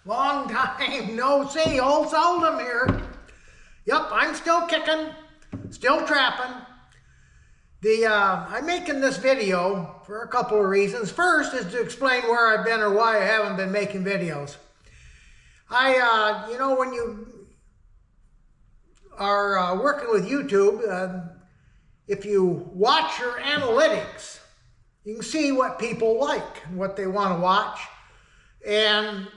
Long time no see. Old Seldom here. Yep, I'm still kicking, still trapping. I'm making this video for a couple of reasons. First is to explain where I've been or why I haven't been making videos. When you are working with YouTube, if you watch your analytics, you can see what people like and what they want to watch. And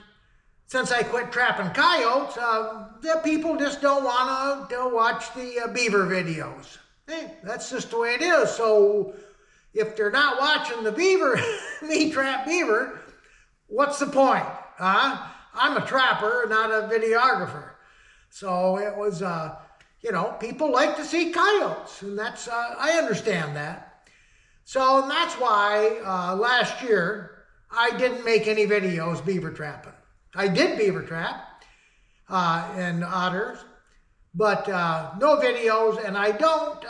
since I quit trapping coyotes, the people just don't want to watch the beaver videos. Hey, that's just the way it is. So if they're not watching the beaver, me trap beaver, what's the point? I'm a trapper, not a videographer. So it was, people like to see coyotes, and that's, I understand that. So that's why last year I didn't make any videos beaver trapping. I did beaver trap and otters, but no videos, and I don't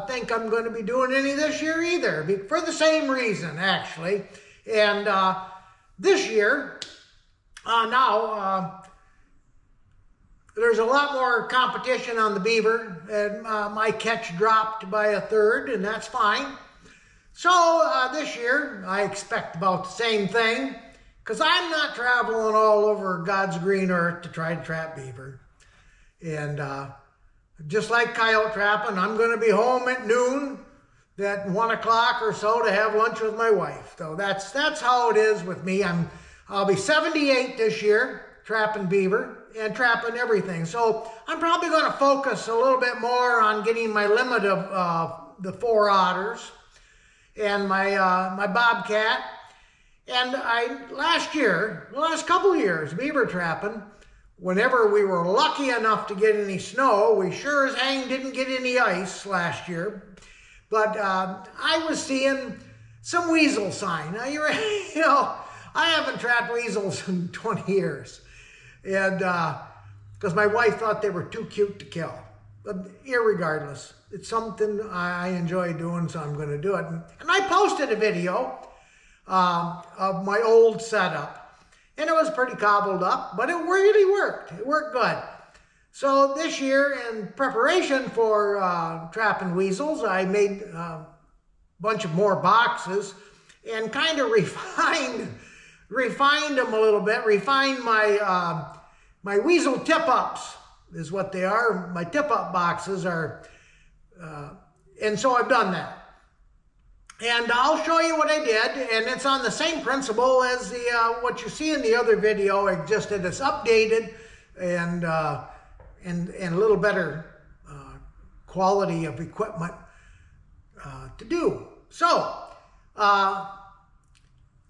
think I'm going to be doing any this year either, for the same reason, actually. And this year, there's a lot more competition on the beaver, and my catch dropped by a third, and that's fine. So this year, I expect about the same thing, because I'm not traveling all over God's green earth to try to trap beaver. And just like coyote trapping, I'm going to be home at noon, at 1 o'clock or so, to have lunch with my wife. So that's how it is with me. I'll be 78 this year, trapping beaver and trapping everything. So I'm probably going to focus a little bit more on getting my limit of the 4 otters and my bobcat. And the last couple of years, beaver trapping, whenever we were lucky enough to get any snow, we sure as hang didn't get any ice last year. But I was seeing some weasel sign. Now, I haven't trapped weasels in 20 years. And because my wife thought they were too cute to kill. But irregardless, it's something I enjoy doing, so I'm going to do it. And I posted a video of my old setup, and it was pretty cobbled up, but it really worked. It worked good. So this year, in preparation for trapping weasels, I made a bunch of more boxes and kind of refined them a little bit. Refined my weasel tip-ups is what they are. My tip-up boxes are, and so I've done that. And I'll show you what I did, and it's on the same principle as what you see in the other video, just that it's updated and a little better quality of equipment to do. So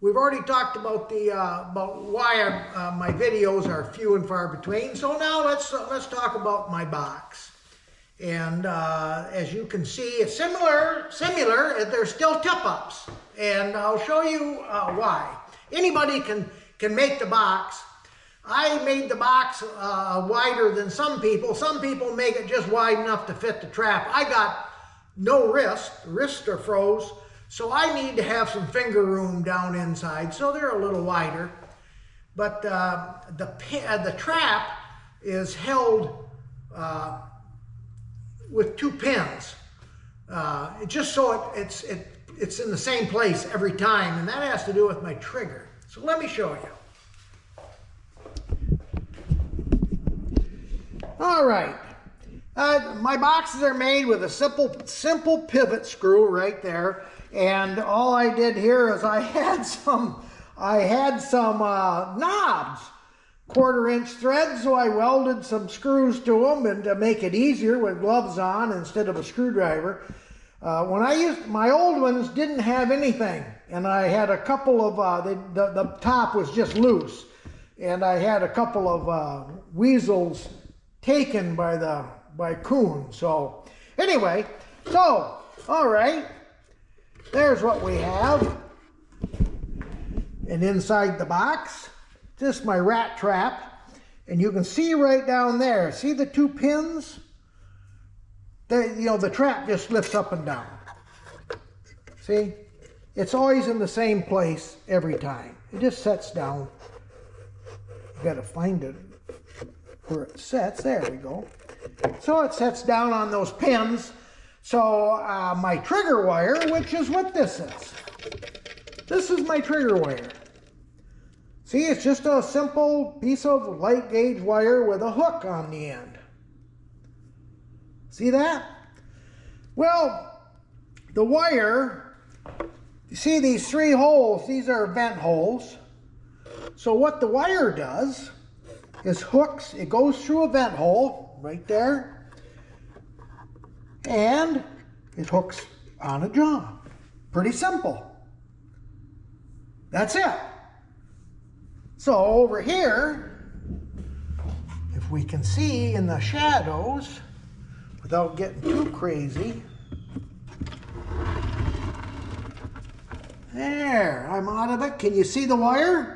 we've already talked about about why my videos are few and far between. So now let's talk about my box. And as you can see, it's similar. There's still tip-ups, and I'll show you why. Anybody can make the box. I made the box wider than some people. Some people make it just wide enough to fit the trap. I got no wrist. The wrists are froze, so I need to have some finger room down inside, so they're a little wider. But the trap is held with 2 pins, just so it's in the same place every time, and that has to do with my trigger. So let me show you. All right, my boxes are made with a simple pivot screw right there, and all I did here is I had some knobs. 1/4-inch thread, so I welded some screws to them, and to make it easier with gloves on instead of a screwdriver. When I used my old ones, didn't have anything, and I had a couple of the top was just loose, and I had a couple of weasels taken by coon. So anyway, all right, there's what we have, and inside the box, just my rat trap, and you can see right down there, see the 2 pins? The trap just lifts up and down. See? It's always in the same place every time. It just sets down. You got to find it where it sets. There we go. So it sets down on those pins. So my trigger wire, which is what this is. This is my trigger wire. See, it's just a simple piece of light gauge wire with a hook on the end. See that? Well, the wire, you see these 3 holes, these are vent holes. So what the wire does is hooks, it goes through a vent hole right there, and it hooks on a jaw. Pretty simple. That's it. So over here, if we can see in the shadows, without getting too crazy, there, I'm out of it. Can you see the wire?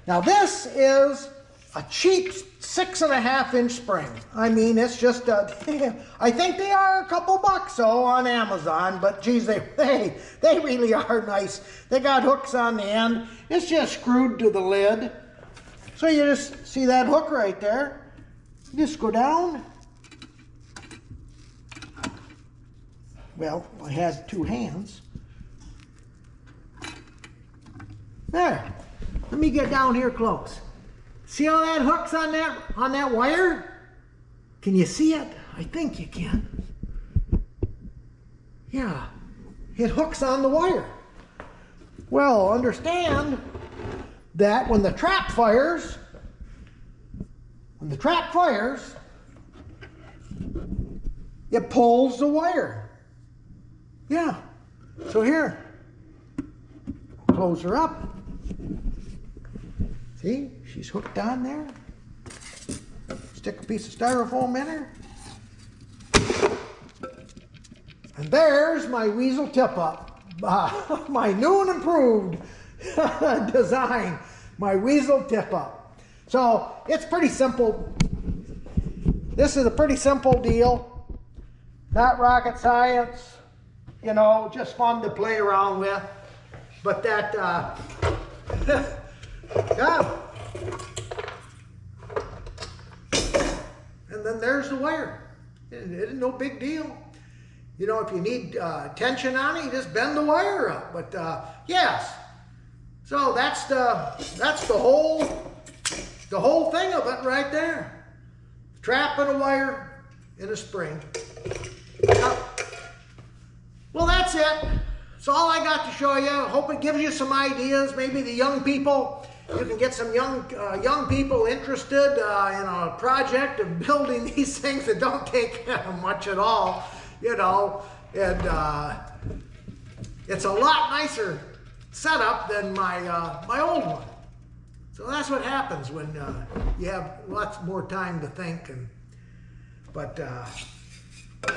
Now this is a cheap 6.5-inch spring. I mean, it's just a, I think they are a couple bucks on Amazon, but geez, they really are nice. They got hooks on the end. It's just screwed to the lid. So you just see that hook right there. You just go down. Well, I had 2 hands. There. Let me get down here close. See how that hook's on that wire? Can you see it? I think you can. Yeah, it hooks on the wire. Well, understand that when the trap fires, it pulls the wire. Yeah. So here, close her up. See, she's hooked on there. Stick a piece of styrofoam in her. And there's my Weasel tip-up. My new and improved design. My Weasel tip-up. So, it's pretty simple. This is a pretty simple deal. Not rocket science. You know, just fun to play around with. But that... yeah. And then there's the wire. It isn't no big deal. You know, if you need tension on it, you just bend the wire up. But yes. So that's the whole thing of it right there. Trap and a wire in a spring. Well, that's it. That's all I got to show you. Hope it gives you some ideas. Maybe the young people. You can get some young people interested in a project of building these things that don't take much at all, you know, and it's a lot nicer setup than my old one. So that's what happens when you have lots more time to think. But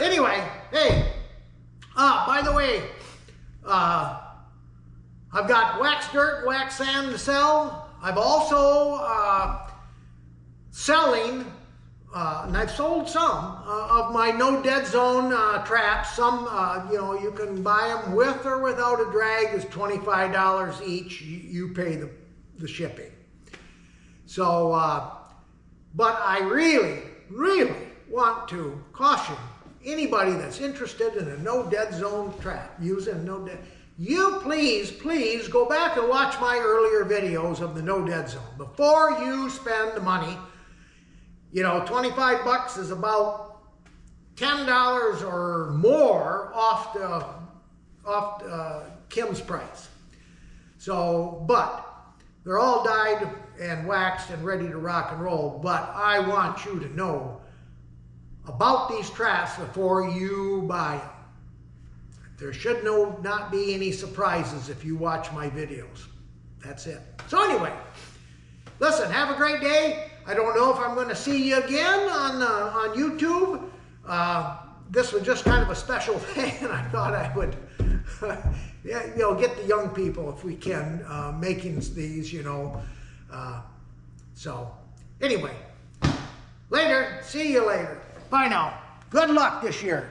anyway, hey, by the way, I've got wax dirt, wax sand to sell. I've also selling, and I've sold some of my no dead zone traps. Some, you know, you can buy them with or without a drag. It's $25 each. You pay the shipping. So, but I really, really want to caution anybody that's interested in a no dead zone trap, using a no dead. You please go back and watch my earlier videos of the no dead zone before you spend the money. You know, 25 bucks is about $10 or more off Kim's price. So, but they're all dyed and waxed and ready to rock and roll. But I want you to know about these traps before you buy them. There should not be any surprises if you watch my videos. That's it. So anyway, listen, have a great day. I don't know if I'm going to see you again on YouTube. This was just kind of a special thing, and I thought I would yeah, you know, get the young people, if we can, making these, you know. So anyway, later. See you later. Bye now. Good luck this year.